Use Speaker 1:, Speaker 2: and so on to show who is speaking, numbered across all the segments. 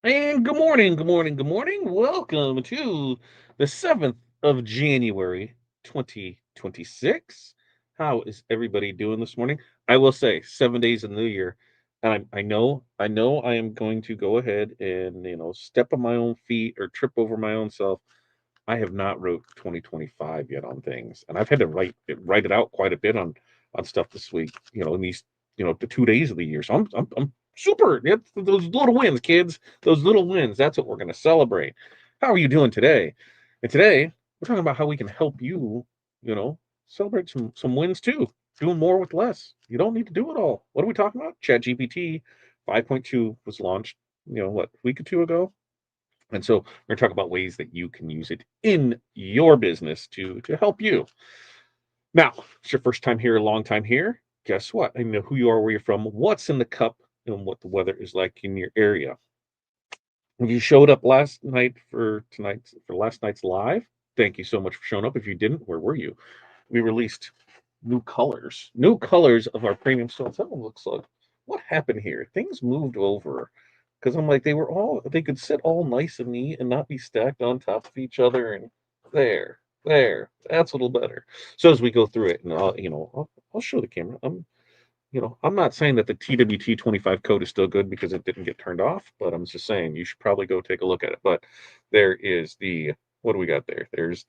Speaker 1: And good morning, good morning, good morning. Welcome to the 7th of January, 2026. How is everybody doing this morning? I will say 7 days in the new year, and I know I am going to go ahead and, step on my own feet or trip over my own self. I have not wrote 2025 yet on things, and I've had to write it out quite a bit on stuff this week, in these, the 2 days of the year. So I'm super. It's those little wins, kids. Those little wins. That's what we're going to celebrate. How are you doing today? And today we're talking about how we can help you, you know, celebrate some wins too. Doing more with less. You don't need to do it all. What are we talking about? ChatGPT 5.2 was launched, what, a week or two ago? And so we're going to talk about ways that you can use it in your business to help you. Now, it's your first time here, a long time here. Guess what? I know who you are, where you're from, what's in the cup, and what the weather is like in your area. If you showed up last night for last night's live, thank you so much for showing up. If you didn't, where were you? We released new colors of our premium stones. That one looks like, what happened here? Things moved over because I'm like, they could sit all nice and neat and not be stacked on top of each other. And that's a little better. So as we go through it, and I'll show the camera. I'm not saying that the TWT 25 code is still good because it didn't get turned off, but I'm just saying you should probably go take a look at it. But there is what do we got there? That is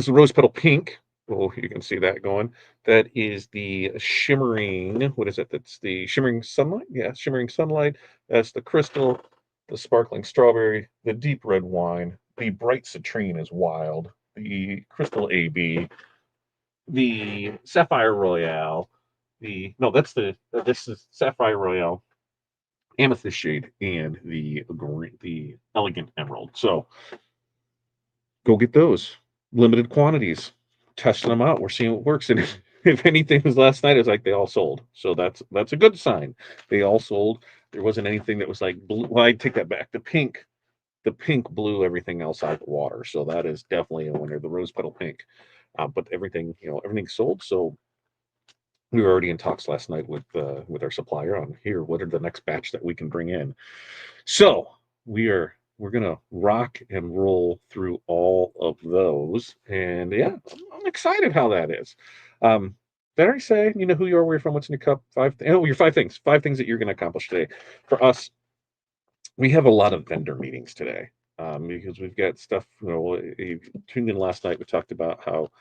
Speaker 1: the rose petal pink. Oh, you can see that going. That is the shimmering. What is it? That's the shimmering sunlight. Yeah, shimmering sunlight. That's the crystal, the sparkling strawberry, the deep red wine, the bright citrine is wild, the crystal AB, the sapphire royale. The no, that's the this is sapphire royale, amethyst shade, and the elegant emerald. So go get those. Limited quantities. Testing them out. We're seeing what works. And if anything was last night, it's like they all sold. So that's a good sign. They all sold. There wasn't anything that was like blue. Well, I take that back. The pink blew everything else out of the water. So that is definitely a winner. The rose petal pink. But everything sold. So we were already in talks last night with our supplier on here. What are the next batch that we can bring in? So we're gonna rock and roll through all of those, and yeah, I'm excited how that is. Did I already say you know who you are, where you're from, what's in your cup? Your 5 things that you're gonna accomplish today. For us, we have a lot of vendor meetings today because we've got stuff. If you tuned in last night, we talked about how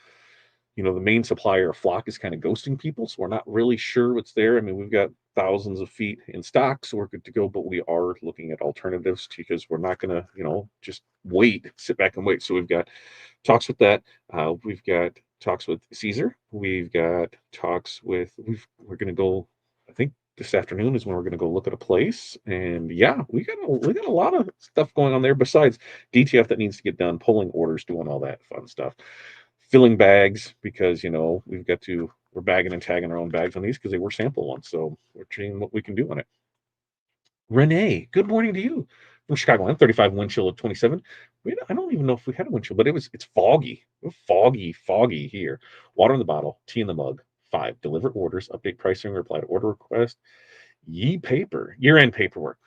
Speaker 1: the main supplier of Flock is kind of ghosting people, so we're not really sure what's there. I mean, we've got thousands of feet in stock, so we're good to go, but we are looking at alternatives because we're not going to, just sit back and wait. So we've got talks with that. We've got talks with Caesar. We've got talks with, we're going to go, I think this afternoon is when we're going to go look at a place. And yeah, we got a lot of stuff going on there besides DTF that needs to get done, pulling orders, doing all that fun stuff, filling bags because we're bagging and tagging our own bags on these because they were sample ones. So we're seeing what we can do on it. Renee, good morning to you from Chicago. I'm 35, wind chill of 27. I don't even know if we had a wind chill, but it's foggy. Foggy here. Water in the bottle, tea in the mug. 5, deliver orders, update pricing, reply to order request. Yeet paper, year-end paperwork.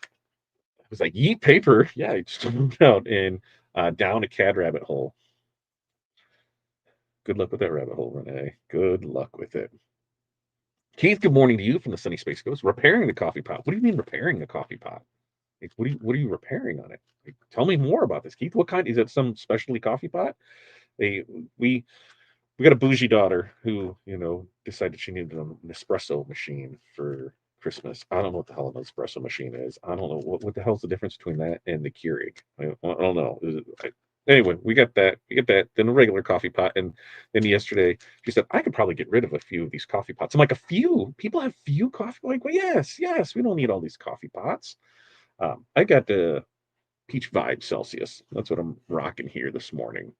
Speaker 1: I was like, yeet paper. Yeah, I just moved out and down a cad rabbit hole. Good luck with that rabbit hole, Renee. Good luck with it. Keith, good morning to you from the Sunny Space Coast. Repairing the coffee pot. What do you mean repairing the coffee pot? Like, what are you repairing on it? Like, tell me more about this, Keith. What kind is it? Some specialty coffee pot? They we got a bougie daughter who decided she needed an espresso machine for Christmas. I don't know what the hell an espresso machine is. I don't know what the hell's the difference between that and the Keurig. I don't know. Anyway, we got that. We get that. Then a regular coffee pot, and then yesterday she said I could probably get rid of a few of these coffee pots. I'm like, a few people have few coffee. Like, well, yes, we don't need all these coffee pots. I got the Peach Vibe Celsius. That's what I'm rocking here this morning.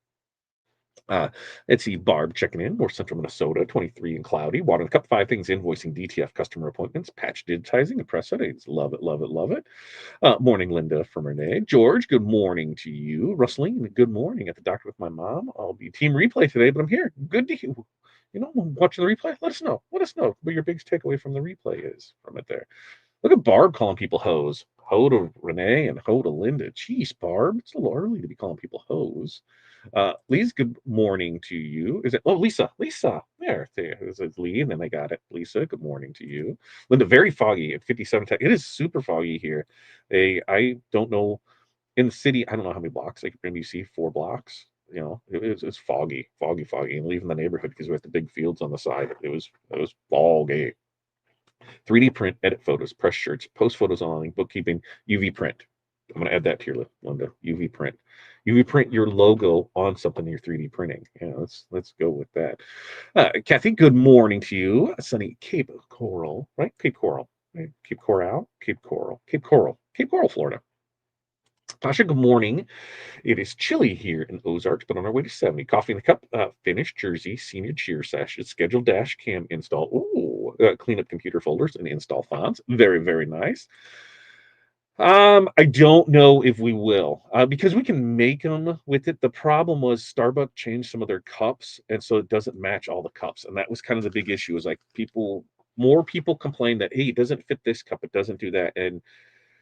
Speaker 1: Let's see, Barb checking in, North Central Minnesota, 23 and cloudy. Water in the cup, 5 things, invoicing, DTF, customer appointments, patch digitizing, and press settings. Love it, love it, love it. Morning, Linda from Renee. George, good morning to you. Rustling, good morning. At the doctor with my mom. I'll be team replay today, but I'm here. Good to you. Watching the replay, let us know. Let us know what your biggest takeaway from the replay is from it there. Look at Barb calling people hoes. Ho to Renee and ho to Linda. Jeez, Barb, it's a little early to be calling people hoes. Lisa, good morning to you. Is it? Oh, Lisa, Lisa. There. It's Lee, and then I got it. Lisa, good morning to you. Linda, very foggy at 57. It is super foggy here. I don't know in the city. I don't know how many blocks. Like maybe you see 4 blocks. It's foggy, foggy, foggy. And leaving the neighborhood because we have the big fields on the side. It was foggy. 3D print, edit photos, press shirts, post photos online, bookkeeping, UV print. I'm going to add that to your list, Linda. UV print. UV print your logo on something you're 3D printing. Yeah, let's go with that. Kathy, good morning to you. Sunny Cape Coral, right? Cape Coral, right? Cape Coral, Cape Coral, Cape Coral, Cape Coral, Florida. Tasha, good morning. It is chilly here in Ozarks, but on our way to 70. Coffee in the cup, finished Jersey senior cheer session, scheduled dash cam install. Ooh, clean up computer folders and install fonts. Very, very nice. I don't know if we will, because we can make them with it. The problem was Starbucks changed some of their cups, and so it doesn't match all the cups, and that was kind of the big issue. Is like more people complain that hey, it doesn't fit this cup, it doesn't do that, and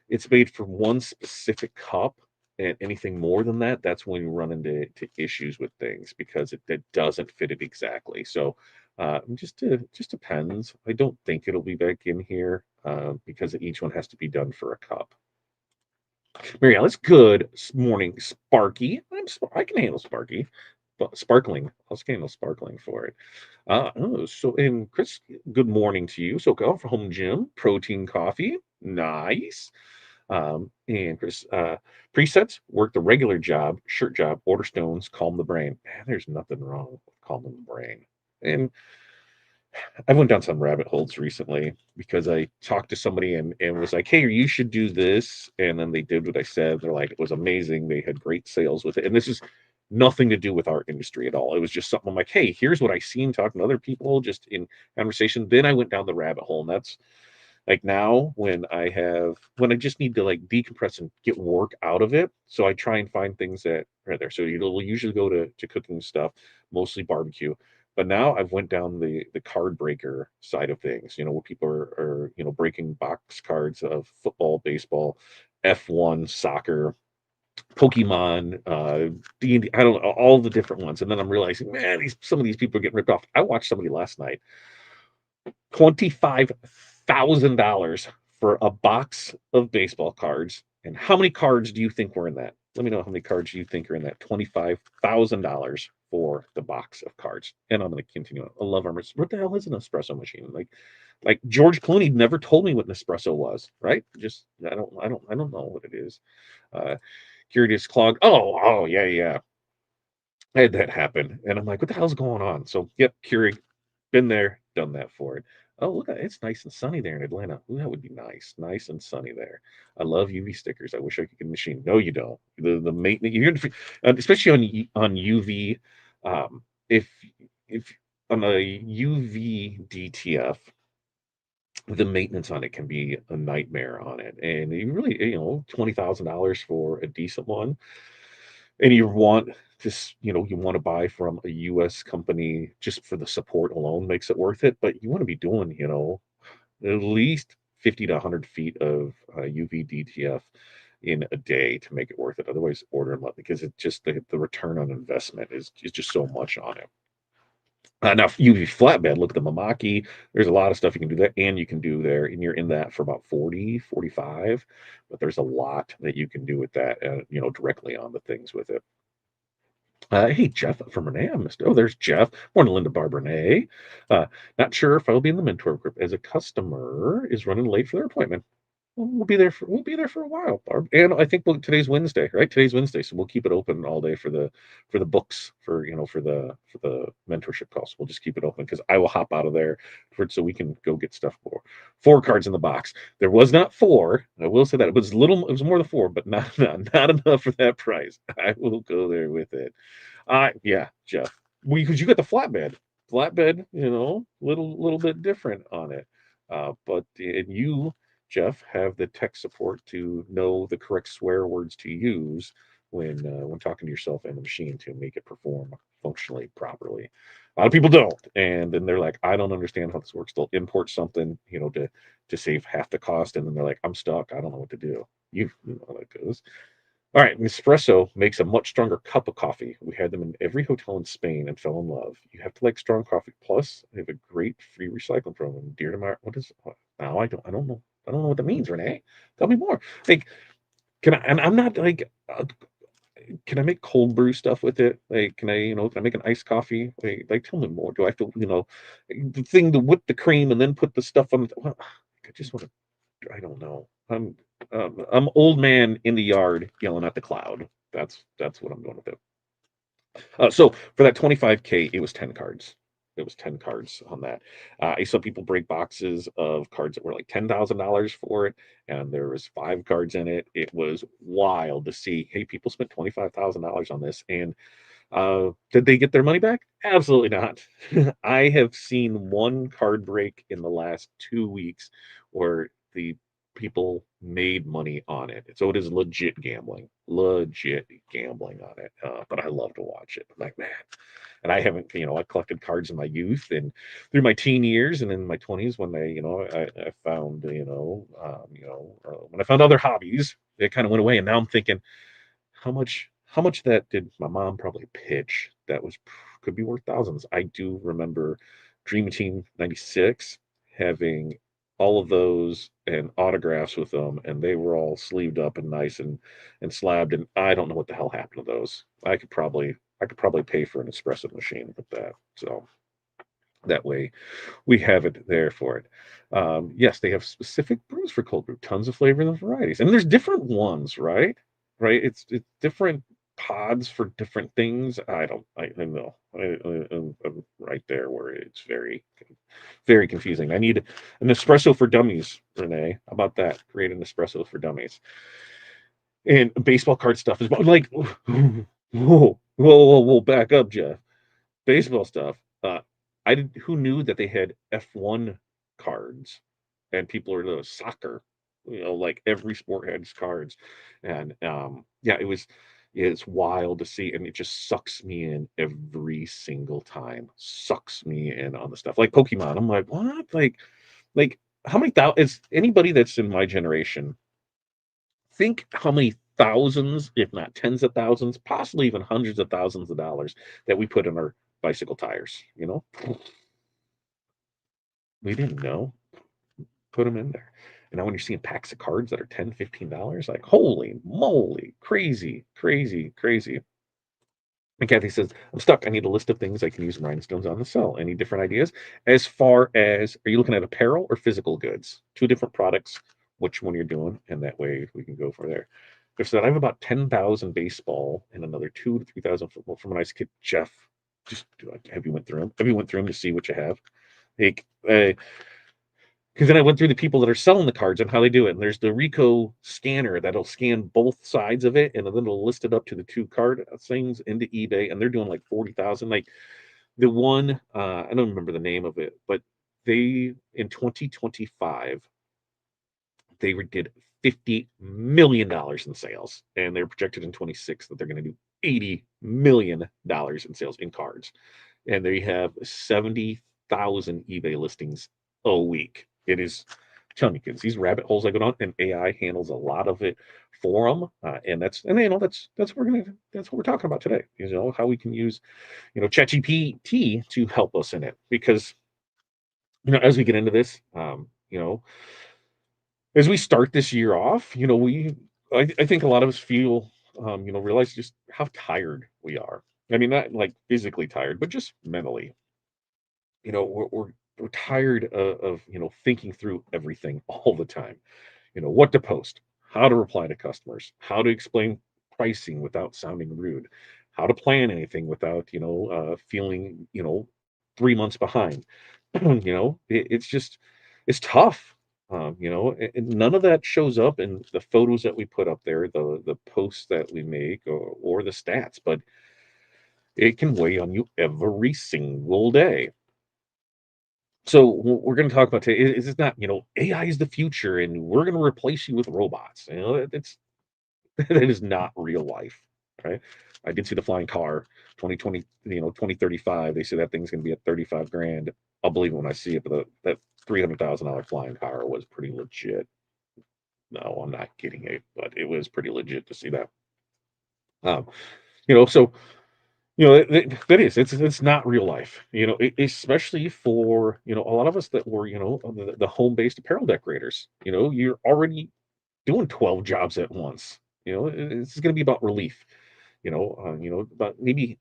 Speaker 1: it's made for one specific cup, and anything more than that, that's when you run into issues with things because it doesn't fit it exactly. So just depends. I don't think it'll be back in here because each one has to be done for a cup. Mary Alice, good morning, Sparky. I can handle Sparky, but sparkling. I can handle sparkling for it. And Chris, good morning to you. So go for home gym, protein coffee, nice. And Chris, presets, work the regular job, shirt job, order stones, calm the brain. Man, there's nothing wrong with calming the brain. And I went down some rabbit holes recently because I talked to somebody and was like, hey, you should do this. And then they did what I said. They're like, it was amazing. They had great sales with it. And this is nothing to do with our industry at all. It was just something I'm like, hey, here's what I seen talking to other people just in conversation. Then I went down the rabbit hole. And that's like now when I just need to like decompress and get work out of it. So I try and find things that are there. So we'll usually go to cooking stuff, mostly barbecue. But now I've went down the card breaker side of things, where people are breaking box cards of football, baseball, F1, soccer, Pokemon, D&D, I don't know, all the different ones. And then I'm realizing, man, some of these people are getting ripped off. I watched somebody last night, $25,000 for a box of baseball cards. And how many cards do you think were in that? Let me know how many cards you think are in that. $25,000 for the box of cards. And I'm going to continue on. I love our what the hell is an espresso machine? Like George Clooney never told me what an espresso was, right? Just I don't know what it is. Uh Curious Clog. Oh yeah, yeah. I had that happen. And I'm like, what the hell's going on? So yep, Keurig, been there, done that for it. Oh, look, it's nice and sunny there in Atlanta. Ooh, that would be nice and sunny there. I love UV stickers. I wish I could get a machine. No, you don't. The maintenance, especially on UV. If if on a UV DTF, the maintenance on it can be a nightmare on it, and you really, $20,000 for a decent one, and you want this, you want to buy from a US company just for the support alone makes it worth it, but you want to be doing, at least 50 to 100 feet of UV DTF in a day to make it worth it. Otherwise, order them up because it just the return on investment is just so much on it. Now, UV flatbed, look at the Mamaki. There's a lot of stuff you can do there, and you can do there, and you're in that for about 40, 45. But there's a lot that you can do with that, directly on the things with it. Hey, Jeff from Renee. I missed. Oh, there's Jeff. Morning, Linda, Barb, Renee. Not sure if I'll be in the mentor group as a customer is running late for their appointment. Well, we'll be there for a while, Barb. And I think today's Wednesday, right? Today's Wednesday, so we'll keep it open all day for the books for the mentorship calls. We'll just keep it open because I will hop out of there so we can go get stuff for 4 cards in the box. There was not 4. I will say that it was little. It was more than 4, but not enough for that price. I will go there with it. Yeah, Jeff. Because you got the flatbed, little bit different on it. But and you, Jeff, have the tech support to know the correct swear words to use when talking to yourself and the machine to make it perform functionally properly. A lot of people don't, and then they're like, I don't understand how this works. They'll import something, to save half the cost, and then they're like, I'm stuck. I don't know what to do. You know how that goes. All right, Nespresso makes a much stronger cup of coffee. We had them in every hotel in Spain and fell in love. You have to like strong coffee. Plus, they have a great free recycling program. Dear to my, what is what? Now I don't know. I don't know what that means, Renee. Tell me more. Like, can I? And I'm not like, can I make cold brew stuff with it? Like, can I, can I make an iced coffee? Like, tell me more. Do I have to, the thing to whip the cream and then put the stuff on? Well, I just want to. I don't know. I'm old man in the yard yelling at the cloud. That's what I'm going with it. So for that 25K, it was 10 cards. It was 10 cards on that. I saw people break boxes of cards that were like $10,000 for it, and there was 5 cards in it. It was wild to see. Hey, people spent $25,000 on this, and did they get their money back? Absolutely not. I have seen one card break in the last 2 weeks where the people made money on it. So it is legit gambling on it. But I love to watch it. I'm like, man. And I haven't, I collected cards in my youth and through my teen years and in my 20s when I found, when I found other hobbies, it kind of went away. And now I'm thinking, how much that did my mom probably pitch that was could be worth thousands. I do remember Dream Team 96 having all of those and autographs with them, and they were all sleeved up and nice and slabbed, and I don't know what the hell happened to those. I could probably pay for an espresso machine with that. So that way we have it there for it. Yes, they have specific brews for cold brew, tons of flavors and varieties, and there's different ones, right? Right? It's different pods for different things. I know. I'm right there where it's very, very confusing. I need an espresso for dummies, Renee. How about that? Create an espresso for dummies. And baseball card stuff is like, whoa, back up, Jeff. Baseball stuff. I did. Who knew that they had F1 cards, and people are the soccer. Like every sport has cards, and yeah, it's wild to see, and it just sucks me in every single time. Sucks me in on the stuff like Pokemon. I'm like, what? Like how many thou is anybody that's in my generation? Think how many thousands, if not tens of thousands, possibly even hundreds of thousands of dollars that we put in our bicycle tires. We didn't know. Put them in there. And now when you're seeing packs of cards that are $10, $15, like holy moly, crazy, crazy, crazy. And Kathy says, I'm stuck. I need a list of things I can use rhinestones on the sell. Any different ideas? As far as, are you looking at apparel or physical goods? Two different products, which one you're doing, and that way we can go from there. Chris said, I have about 10,000 baseball and another 2 to 3,000 football from when I was a kid. Jeff, just have you went through them? Have you went through them to see what you have? Like, because then I went through the people that are selling the cards and how they do it. And there's the Rico scanner that'll scan both sides of it, and then it'll list it up to the two card things into eBay, and they're doing like 40,000. Like the one, I don't remember the name of it, but they in 2025 they did $50 million in sales, and they're projected in 26 that they're going to do $80 million in sales in cards, and they have 70,000 eBay listings a week. It is, I'm telling you kids, these rabbit holes I go down, and AI handles a lot of it for them, that's what we're talking about today. How we can use ChatGPT to help us in it, because as we get into this, as we start this year off, I think a lot of us feel, realize just how tired we are. I mean, not like physically tired, but just mentally. We're tired of thinking through everything all the time. What to post, how to reply to customers, how to explain pricing without sounding rude, how to plan anything without feeling 3 months behind. It's tough. And none of that shows up in the photos that we put up there, the posts that we make, or the stats, but it can weigh on you every single day. So what we're going to talk about today is it's not, AI is the future and we're going to replace you with robots. It's that is not real life, right? I did see the flying car, 2020, 2035. They say that thing's going to be at 35 grand. I'll believe it when I see it, but that $300,000 flying car was pretty legit. No, I'm not getting it, but it was pretty legit to see that. Um, you know, so that is it's not real life. Especially for a lot of us that were the home based apparel decorators. You're already doing 12 jobs at once. It's going to be about relief. About maybe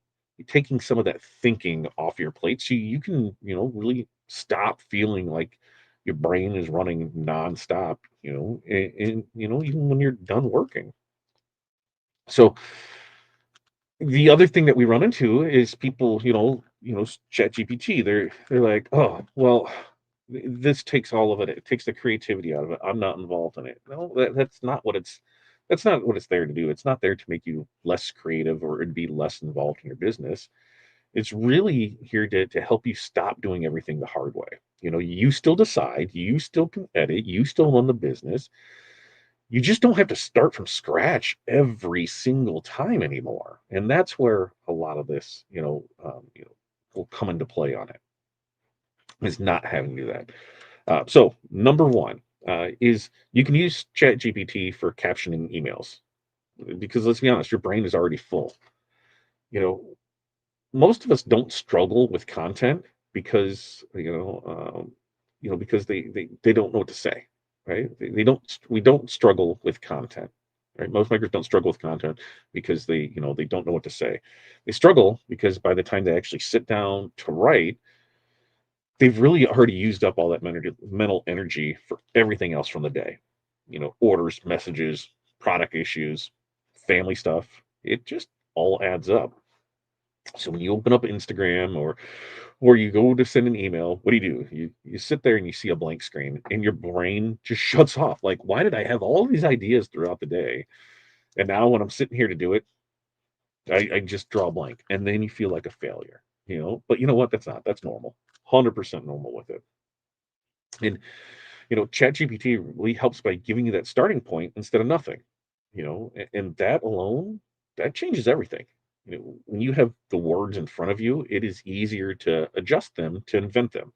Speaker 1: taking some of that thinking off your plate so you can really stop feeling like your brain is running nonstop. And even when you're done working. So the other thing that we run into is people, ChatGPT. They're like, oh, well, this takes all of it. It takes the creativity out of it. I'm not involved in it. No, that's not what it's. That's not what it's there to do. It's not there to make you less creative or to be less involved in your business. It's really here to help you stop doing everything the hard way. You still decide, you still can edit, you still run the business. You just don't have to start from scratch every single time anymore. And that's where a lot of this, will come into play on it, is not having to do that. So number one is you can use ChatGPT for captioning emails because let's be honest, your brain is already full. You know, most of us don't struggle with content because because they don't know what to say, right? They don't. We don't struggle with content, right? Most makers don't struggle with content because they don't know what to say. They struggle because by the time they actually sit down to write, they've really already used up all that mental energy for everything else from the day. Orders, messages, product issues, family stuff. It just all adds up. So when you open up Instagram or you go to send an email, what do? You sit there and you see a blank screen and your brain just shuts off. Like, why did I have all these ideas throughout the day? And now when I'm sitting here to do it, I just draw a blank. And then you feel like a failure. But you know what? That's normal. 100% normal with it. And ChatGPT really helps by giving you that starting point instead of nothing. And that alone, that changes everything. When you have the words in front of you, it is easier to adjust them, to invent them.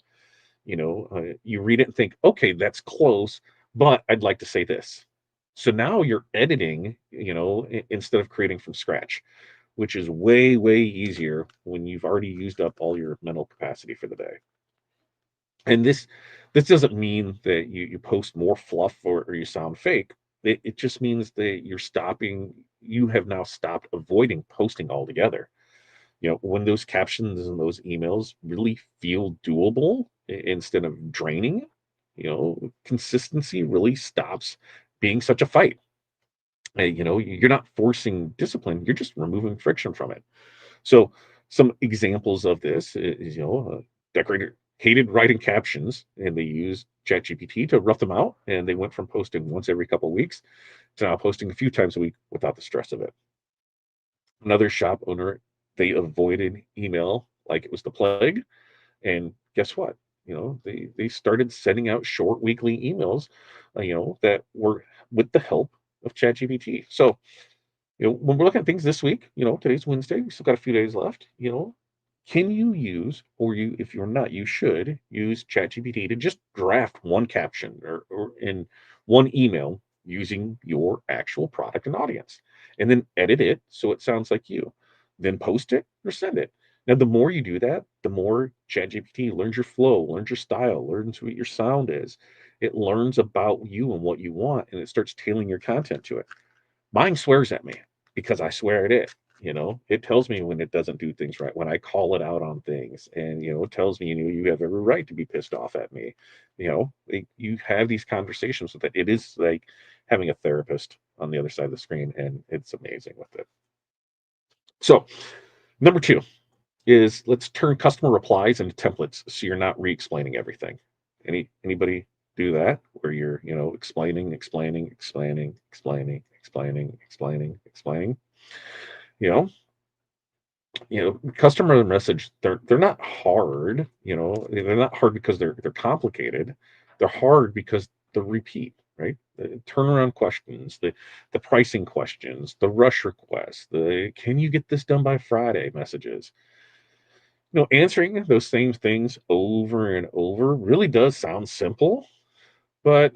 Speaker 1: You read it and think, okay, that's close, but I'd like to say this. So now you're editing, instead of creating from scratch, which is way, way easier when you've already used up all your mental capacity for the day. And this doesn't mean that you post more fluff or you sound fake. It just means that you have now stopped avoiding posting altogether. When those captions and those emails really feel doable instead of draining, consistency really stops being such a fight. You're not forcing discipline, you're just removing friction from it. So some examples of this is, decorator hated writing captions, and they used ChatGPT to rough them out, and they went from posting once every couple of weeks to now posting a few times a week without the stress of it. Another shop owner, they avoided email like it was the plague, and guess what? They started sending out short weekly emails, that were with the help of ChatGPT. So when we're looking at things this week, today's Wednesday, we still got a few days left. Can you use, or if you're not, you should use ChatGPT to just draft one caption or in one email using your actual product and audience, and then edit it so it sounds like you. Then post it or send it. Now, the more you do that, the more ChatGPT learns your flow, learns your style, learns what your sound is. It learns about you and what you want, and it starts tailoring your content to it. Mine swears at me because I swear at it. It tells me when it doesn't do things right, when I call it out on things, and it tells me, you have every right to be pissed off at me. You have these conversations with it. It is like having a therapist on the other side of the screen, and it's amazing with it. So, number two is let's turn customer replies into templates so you're not re-explaining everything. Anybody do that where you're, explaining, explaining, explaining, explaining, explaining, explaining, explaining? You know, customer message, they're not hard, they're not hard because they're complicated. They're hard because the repeat, right? The turnaround questions, the pricing questions, the rush requests, the can you get this done by Friday messages. Answering those same things over and over really does sound simple, but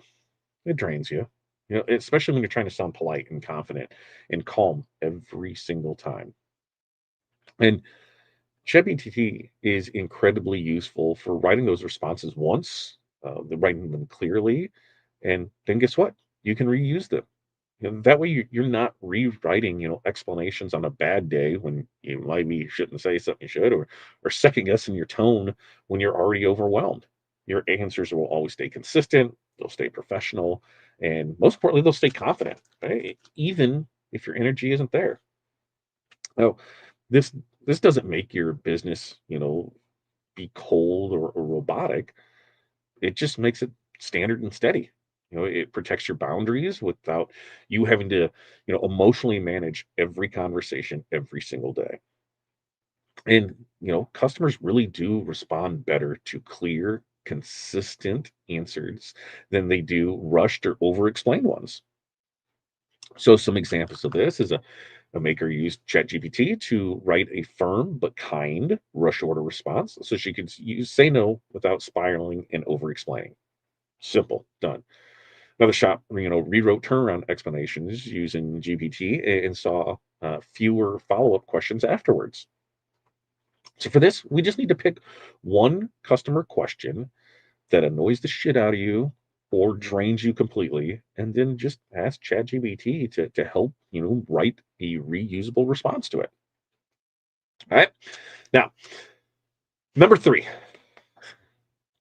Speaker 1: it drains you. especially when you're trying to sound polite and confident and calm every single time. And ChatGPT is incredibly useful for writing those responses once, writing them clearly, and then guess what? You can reuse them. That way you're not rewriting, explanations on a bad day when you maybe shouldn't say something you should, or second guessing your tone when you're already overwhelmed. Your answers will always stay consistent, they'll stay professional, and most importantly, they'll stay confident, right? Even if your energy isn't there. Now, this this doesn't make your business, be cold or robotic. It just makes it standard and steady. It protects your boundaries without you having to, emotionally manage every conversation every single day. And, customers really do respond better to clear, consistent answers than they do rushed or over explained ones. So, some examples of this is a maker used ChatGPT to write a firm but kind rush order response so she could use say no without spiraling and over explaining. Simple, done. Another shop, rewrote turnaround explanations using GPT and saw fewer follow-up questions afterwards. So for this, we just need to pick one customer question that annoys the shit out of you or drains you completely, and then just ask ChatGPT to help, write a reusable response to it. All right. Now, number three,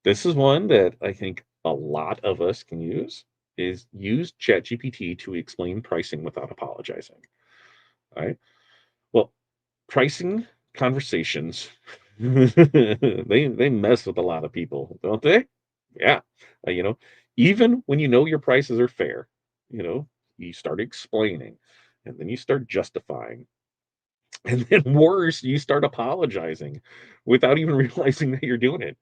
Speaker 1: this is one that I think a lot of us can is use ChatGPT to explain pricing without apologizing. All right. Well, pricing conversations they mess with a lot of people, don't they? Yeah. Even when you know your prices are fair, you know, you start explaining and then you start justifying. And then worse, you start apologizing without even realizing that you're doing it.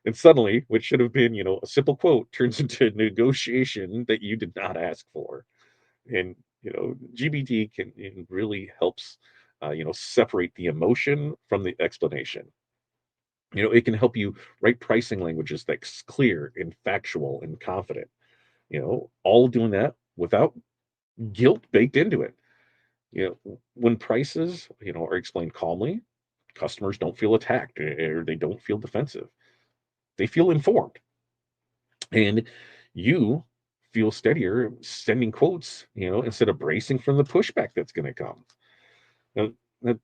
Speaker 1: And suddenly, what should have been, a simple quote turns into a negotiation that you did not ask for. And, GBT it really helps, separate the emotion from the explanation. It can help you write pricing languages that's clear and factual and confident, all doing that without guilt baked into it. When prices, are explained calmly, customers don't feel attacked or they don't feel defensive. They feel informed. And you feel steadier sending quotes, instead of bracing from the pushback that's going to come. Now, that,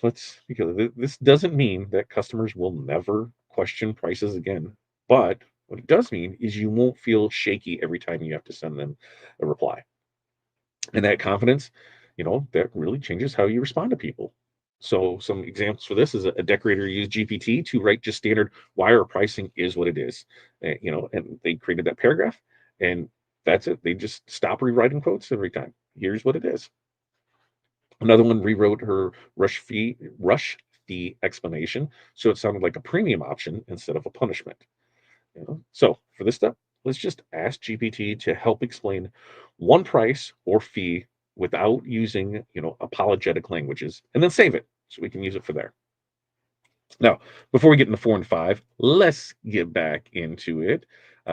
Speaker 1: let's because this doesn't mean that customers will never question prices again, but what it does mean is you won't feel shaky every time you have to send them a reply. And that confidence, that really changes how you respond to people. So some examples for this is a decorator used GPT to write just standard wire pricing is what it is. And they created that paragraph and that's it. They just stop rewriting quotes every time. Here's what it is. Another one rewrote her rush fee explanation so it sounded like a premium option instead of a punishment. So for this step, let's just ask GPT to help explain one price or fee without using, apologetic languages, and then save it so we can use it for there. Now, before we get into 4 and 5, let's get back into it.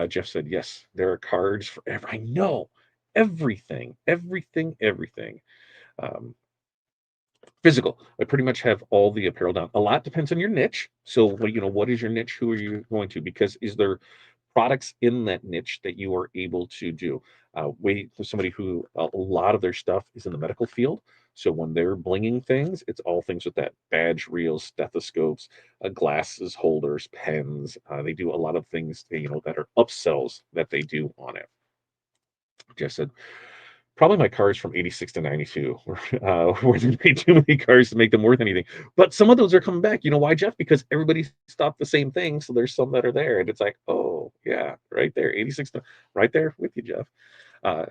Speaker 1: Jeff said, yes, there are cards for every. I know everything. Um, Physical. I pretty much have all the apparel down. A lot depends on your niche. So, what is your niche? Who are you going to? Because is there products in that niche that you are able to do? Wait for somebody who a lot of their stuff is in the medical field. So when they're blinging things, it's all things with that badge reels, stethoscopes, glasses holders, pens. They do a lot of things, that are upsells that they do on it. Jeff said, probably my cars from 86 to 92, where they made too many cars to make them worth anything. But some of those are coming back. You know why, Jeff? Because everybody stopped the same thing. So there's some that are there. And it's like, oh, yeah, right there. 86, right there with you, Jeff. Uh,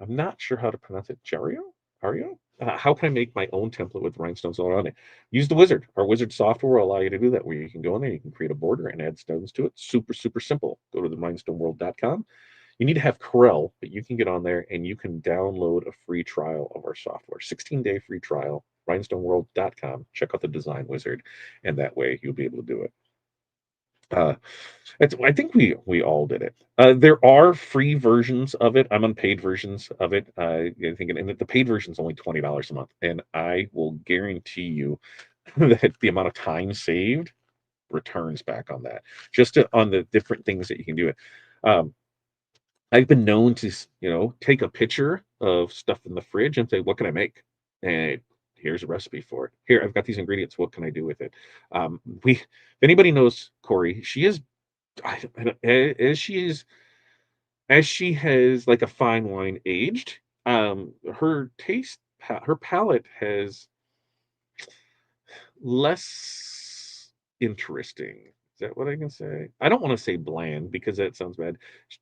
Speaker 1: I'm not sure how to pronounce it. Jario? Ario? How can I make my own template with rhinestones all around it? Use the wizard. Our wizard software will allow you to do that, where you can go in there, you can create a border and add stones to it. Super, super simple. Go to the rhinestoneworld.com. You need to have Corel, but you can get on there and you can download a free trial of our software. 16-day free trial, rhinestoneworld.com. Check out the design wizard, and that way you'll be able to do it. Uh, I think we all did it. There are free versions of it. I'm on paid versions of it. I think, and the paid version is only $20 a month, and I will guarantee you that the amount of time saved returns back on that. On the different things that you can do it. Um, I've been known to, take a picture of stuff in the fridge and say, "What can I make?" And here's a recipe for it. Here, I've got these ingredients. What can I do with it? If anybody knows Corey, she is, as she is, as she has like a fine wine aged, her her palate has less interesting. Is that what I can say? I don't want to say bland because that sounds bad.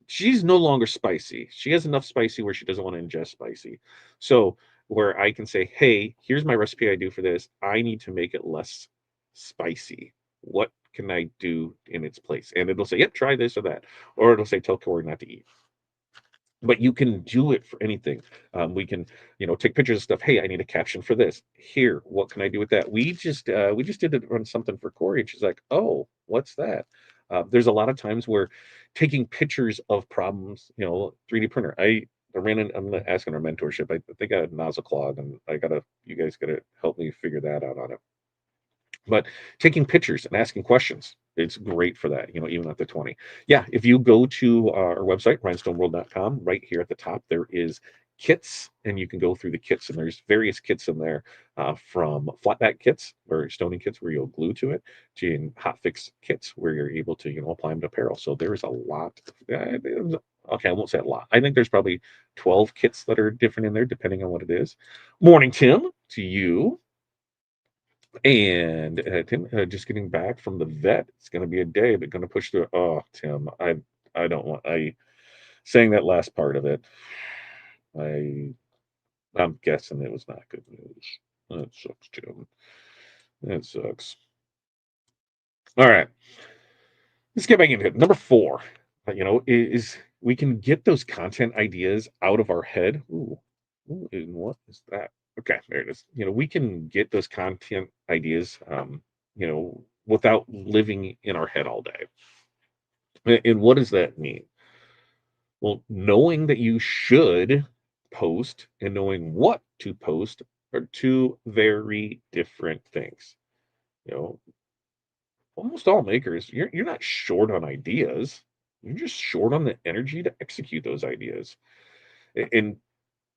Speaker 1: She's no longer spicy. She has enough spicy where she doesn't want to ingest spicy. So where I can say, "Hey, here's my recipe I do for this. I need to make it less spicy. What can I do in its place?" And it'll say, "Yep, try this or that," or it'll say, "Tell Corey not to eat." But you can do it for anything. We can, take pictures of stuff. Hey, I need a caption for this. Here, what can I do with that? We just did it on something for Corey, and she's like, "Oh, what's that?" There's a lot of times where taking pictures of problems, 3D printer. I'm asking her mentorship. I think I had nozzle clog, and you guys gotta help me figure that out on it. But taking pictures and asking questions, it's great for that, even at the 20. Yeah, if you go to our website, rhinestoneworld.com, right here at the top, there is kits, and you can go through the kits, and there's various kits in there, from flat back kits or stoning kits where you'll glue to it, to hot fix kits where you're able to, apply them to apparel. So there's a lot. Okay, I won't say a lot. I think there's probably 12 kits that are different in there, depending on what it is. Morning, Tim, to you. And Tim, just getting back from the vet. It's going to be a day, but going to push through. Oh, Tim, I don't want. I saying that last part of it. I I'm guessing it was not good news. That sucks, Tim. That sucks. All right, let's get back into it. Number four, is we can get those content ideas out of our head. Ooh, and what is that? Okay, there it is. We can get those content ideas, without living in our head all day. And what does that mean? Well, knowing that you should post and knowing what to post are two very different things. You know, almost all makers, you're not short on ideas. You're just short on the energy to execute those ideas. And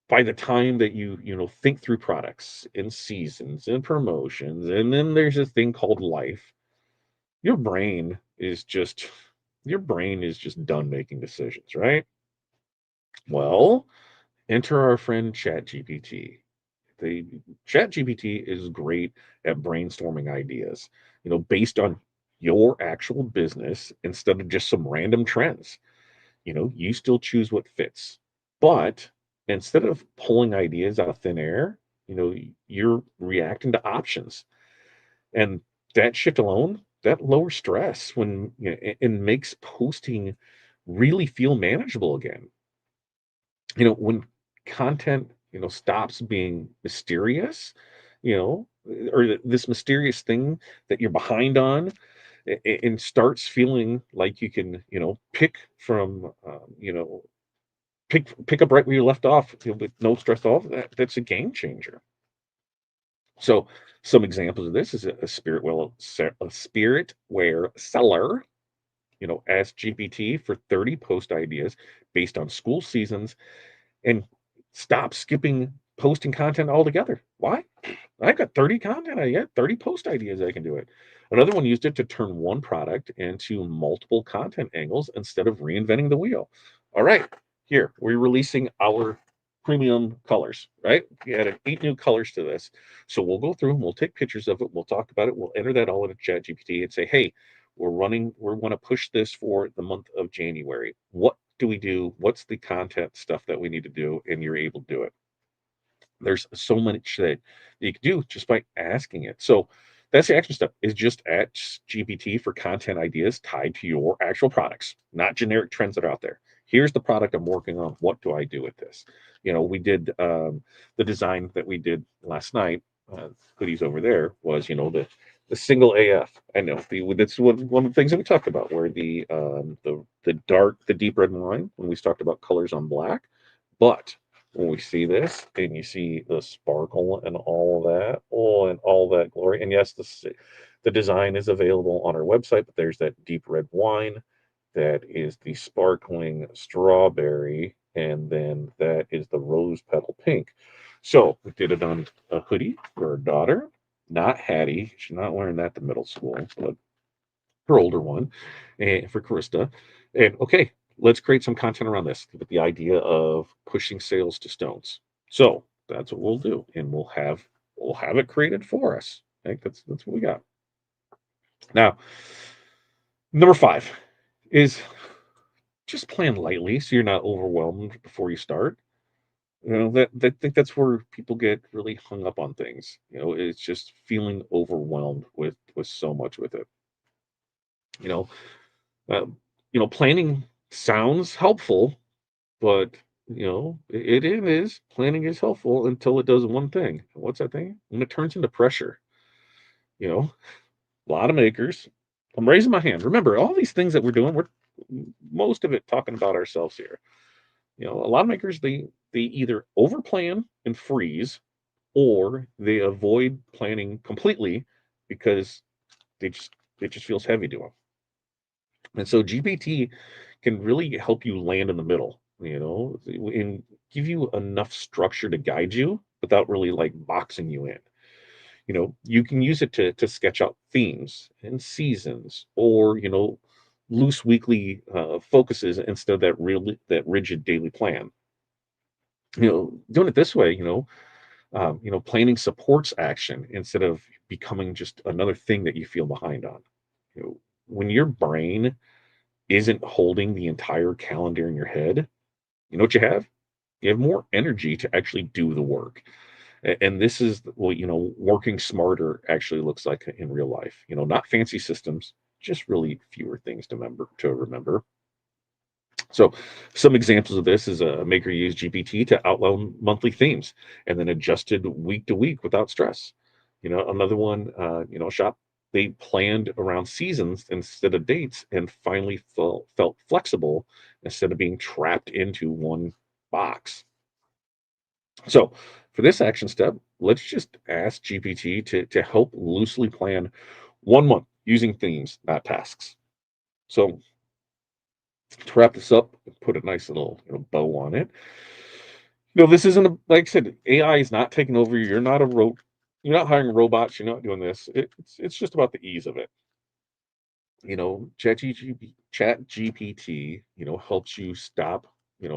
Speaker 1: by the time that you think through products and seasons and promotions, and then there's a thing called life, your brain is just your brain is just done making decisions, right? Well, enter our friend ChatGPT. The ChatGPT is great at brainstorming ideas, based on your actual business instead of just some random trends. You still choose what fits. But instead of pulling ideas out of thin air, you're reacting to options. And that shift alone, that lowers stress and makes posting really feel manageable again. When content, stops being mysterious, or this mysterious thing that you're behind on, and starts feeling like you can, pick from, pick up right where you left off, with no stress off. That's a game changer. So some examples of this is a spiritware seller, asked GPT for 30 post ideas based on school seasons and stop skipping posting content altogether. Why? I've got 30 content. I got 30 post ideas. I can do it. Another one used it to turn one product into multiple content angles instead of reinventing the wheel. All right, here we're releasing our premium colors, right? We added 8 new colors to this. So we'll go through and we'll take pictures of it. We'll talk about it. We'll enter that all into ChatGPT and say, hey, we want to push this for the month of January. What do we do? What's the content stuff that we need to do? And you're able to do it. There's so much that you can do just by asking it. So that's the action step, is just ask GPT for content ideas tied to your actual products, not generic trends that are out there. Here's the product I'm working on. What do I do with this? We did, the design that we did last night, hoodies over there, was, the The single AF. I know that's one of the things that we talked about, where the deep red wine when we talked about colors on black, but when we see this and you see the sparkle and all of that, oh, and all that glory, and yes, the design is available on our website, but there's that deep red wine, that is the sparkling strawberry, and then that is the rose petal pink. So we did it on a hoodie for our daughter, not Hattie. She's not wearing that to middle school, but her older one, and for Krista. And okay, let's create some content around this with the idea of pushing sales to stones. So that's what we'll do, and we'll have it created for us. I think that's what we got. Now, number 5 is just plan lightly so you're not overwhelmed before you start. I think that's where people get really hung up on things. It's just feeling overwhelmed with so much with it. You know, uh, planning sounds helpful, but it is planning is helpful until it does one thing. What's that thing? When it turns into pressure. You know, a lot of makers. I'm raising my hand. Remember, all these things that we're doing, we're most of it talking about ourselves here. A lot of makers, they either overplan and freeze, or they avoid planning completely because they just it just feels heavy to them. And so GPT can really help you land in the middle, and give you enough structure to guide you without really like boxing you in. You can use it to sketch out themes and seasons, or loose weekly focuses instead of that rigid daily plan. Doing it this way, planning supports action instead of becoming just another thing that you feel behind on. When your brain isn't holding the entire calendar in your head, you know what you have? You have more energy to actually do the work. And this is what, working smarter actually looks like in real life. Not fancy systems, just really fewer things to remember. So, some examples of this is a maker used GPT to outline monthly themes and then adjusted week to week without stress. Another one, shop, they planned around seasons instead of dates and finally felt flexible instead of being trapped into one box. So, for this action step, let's just ask GPT to help loosely plan 1 month using themes, not tasks. So, to wrap this up, put a nice little bow on it. This isn't like I said, AI is not taking over. You're not hiring robots. You're not doing this. It's just about the ease of it. Chat GPT, helps you stop,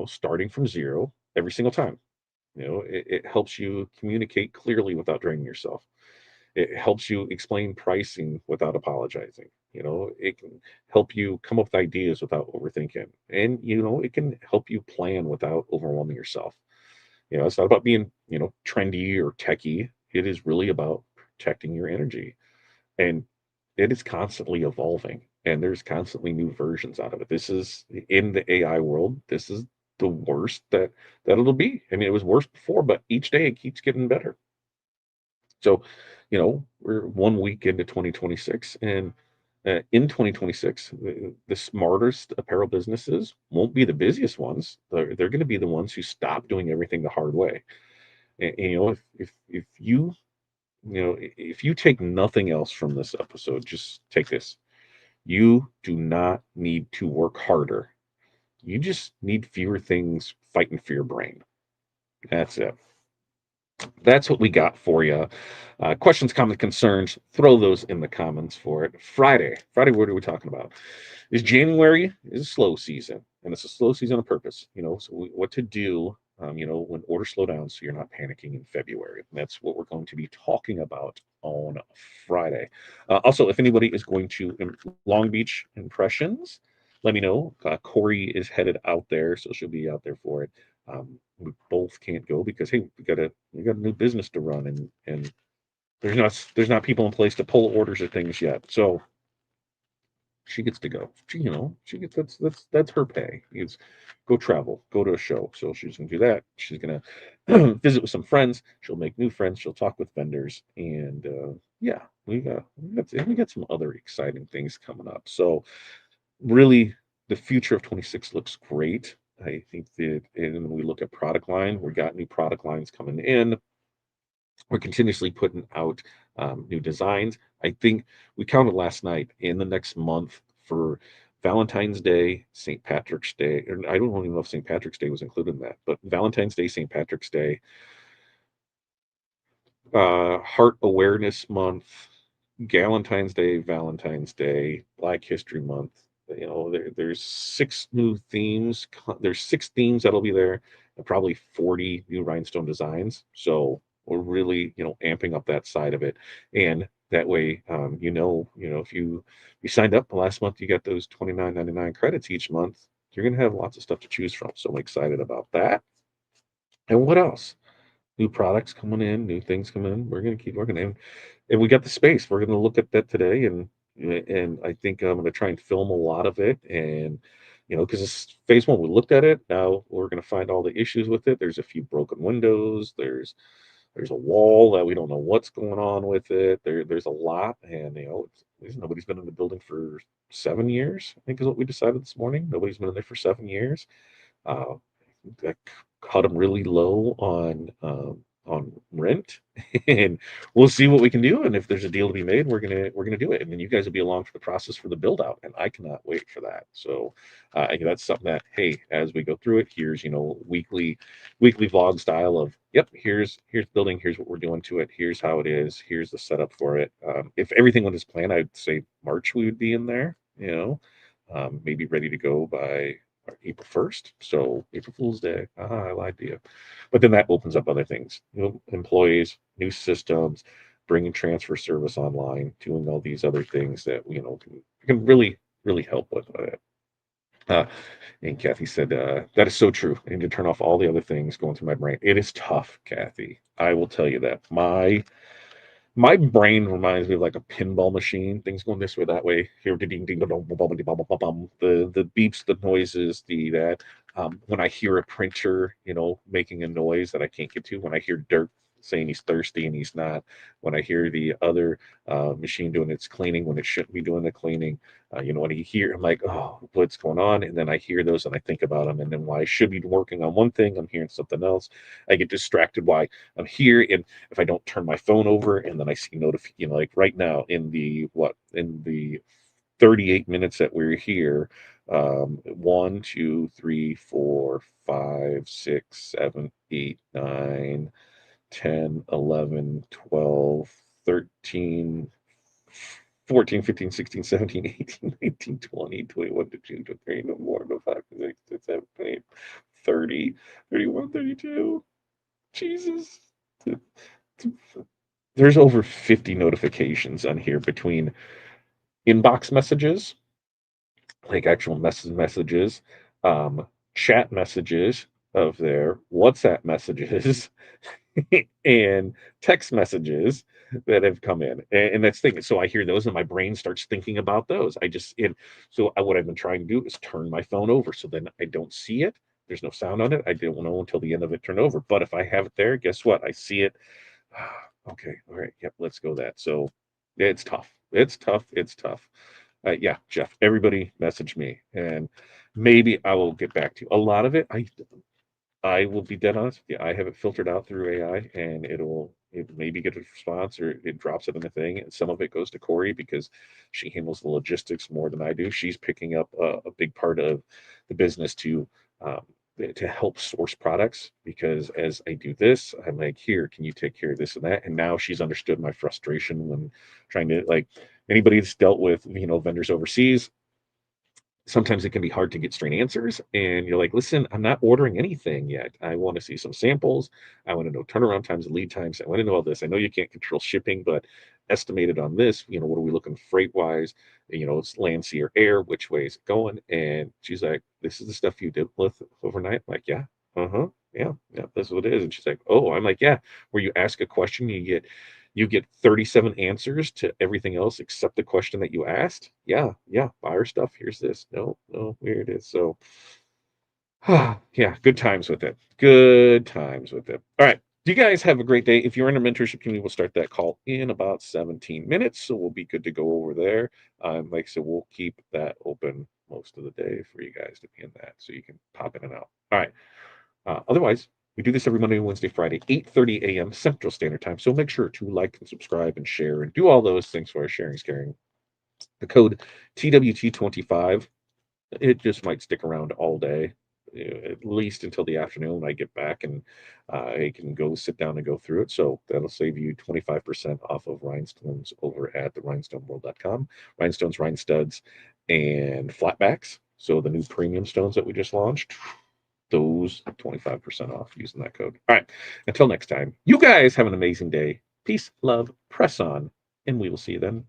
Speaker 1: starting from zero every single time. It helps you communicate clearly without draining yourself. It helps you explain pricing without apologizing. It can help you come up with ideas without overthinking. And, it can help you plan without overwhelming yourself. It's not about being, trendy or techie. It is really about protecting your energy. And it is constantly evolving, and there's constantly new versions out of it. This is in the AI world. This is the worst that it'll be. I mean, it was worse before, but each day it keeps getting better. So, we're 1 week into 2026, and in 2026, the smartest apparel businesses won't be the busiest ones. They're going to be the ones who stop doing everything the hard way. And, if you take nothing else from this episode, just take this. You do not need to work harder. You just need fewer things fighting for your brain. That's it. That's what we got for you. Questions, comments, concerns, throw those in the comments for it. Friday, what are we talking about? January is a slow season, and it's a slow season on purpose. So what to do, when orders slow down, so you're not panicking in February. And that's what we're going to be talking about on Friday. Also, if anybody is going to Long Beach Impressions, let me know. Corey is headed out there, so she'll be out there for it. We both can't go because hey, we got a new business to run, and there's not people in place to pull orders or things yet. So she gets to go. She gets that's her pay. Is go travel, go to a show. So she's gonna do that. She's gonna visit with some friends. She'll make new friends. She'll talk with vendors, and Yeah, we got some other exciting things coming up. So really, the future of 26 looks great. I think that, and when we look at product line, we got new product lines coming in. We're continuously putting out new designs. I think we counted last night in the next month for Valentine's Day, St. Patrick's Day, or I don't even know if St. Patrick's Day was included in that, but Valentine's Day, St. Patrick's Day, Heart Awareness Month, Galentine's Day, Valentine's Day, Black History Month. There's six new themes. There's six themes that'll be there, and probably 40 new rhinestone designs. So we're really, amping up that side of it, and that way, if you signed up last month, you got those 29.99 credits each month. You're gonna have lots of stuff to choose from. So I'm excited about that. And what else? New products coming in, new things coming in. We're gonna keep working, and we got the space. We're gonna look at that today, and I think I'm gonna try and film a lot of it, and because it's phase one, we looked at it. Now we're gonna find all the issues with it. There's a few broken windows. There's a wall that we don't know what's going on with it. There's a lot, and nobody's been in the building for 7 years. I think is what we decided this morning. Nobody's been in there for 7 years. Uh, I cut them really low on rent, and we'll see what we can do. And if there's a deal to be made, we're gonna do it. And then you guys will be along for the process for the build out, and I cannot wait for that. So that's something that, hey, as we go through it, here's weekly vlog style of, yep, here's building, here's what we're doing to it, here's how it is, here's the setup for it. If everything went as planned, I'd say March we would be in there. Maybe ready to go by April 1st. So April Fool's Day. I lied to you. But then that opens up other things, employees, new systems, bringing transfer service online, doing all these other things that, can really, really help with it. Uh, and Kathy said, that is so true. I need to turn off all the other things going through my brain. It is tough, Kathy. I will tell you that. My brain reminds me of like a pinball machine. Things going this way, that way. Here, ding, ding, dong, bum, bum, bum, bum, bum, bum. The beeps, the noises, the that. When I hear a printer, making a noise that I can't get to. When I hear Dirk saying he's thirsty and he's not. When I hear the other machine doing its cleaning when it shouldn't be doing the cleaning. When I hear, I'm like, oh, what's going on? And then I hear those and I think about them. And then while I should be working on one thing, I'm hearing something else. I get distracted while I'm here. And if I don't turn my phone over and then I see notification, like right now in the 38 minutes that we're here, 1, 2, 3, 4, 5, 6, 7, 8, 9, 10, 11, 12, 13, 14, 15, 16, 17, 18, 19, 20, 21, 22, 23, 24, 25, 26, 27, 28, 30, 31, 32. Jesus. There's over 50 notifications on here between inbox messages, like actual messages, um, chat messages of their WhatsApp messages, and text messages that have come in. And that's the thing. So I hear those and my brain starts thinking about those. What I've been trying to do is turn my phone over so then I don't see it. There's no sound on it. I don't know until the end of it turned over. But if I have it there, guess what? I see it. Okay, all right, yep, let's go that. So yeah, it's tough. It's tough. It's tough. Yeah, Jeff, everybody message me and maybe I will get back to you. A lot of it, I will be dead honest with you. I have it filtered out through AI and it maybe get a response or it drops it in a thing. And some of it goes to Corey because she handles the logistics more than I do. She's picking up a big part of the business um, to help source products because as I do this, I'm like, here, can you take care of this and that? And now she's understood my frustration when trying to like anybody that's dealt with, vendors overseas, sometimes it can be hard to get straight answers and you're like, listen, I'm not ordering anything yet. I want to see some samples. I want to know turnaround times and lead times. I want to know all this. I know you can't control shipping, but estimated on this, what are we looking freight wise? It's land, sea, or air, which way is it going? And she's like, this is the stuff you did with overnight. I'm like, yeah, uh-huh, yeah, that's what it is. And she's like, oh, I'm like, yeah, where you ask a question, you get 37 answers to everything else except the question that you asked. Yeah, yeah, buy our stuff. Here's this. No, no, here it is. So, yeah, good times with it. Good times with it. All right. You guys have a great day. If you're in a mentorship community, we'll start that call in about 17 minutes. So we'll be good to go over there. Like I said, we'll keep that open most of the day for you guys to be in that. So you can pop in and out. All right. Otherwise, we do this every Monday, Wednesday, Friday, 8:30 a.m. Central Standard Time. So make sure to like and subscribe and share and do all those things for our sharing is caring. The code TWT25, it just might stick around all day, at least until the afternoon when I get back and I can go sit down and go through it. So that'll save you 25% off of rhinestones over at the rhinestoneworld.com. Rhinestones, rhinestuds, and flatbacks. So the new premium stones that we just launched, those 25% off using that code. All right. Until next time, you guys have an amazing day. Peace, love, press on, and we will see you then.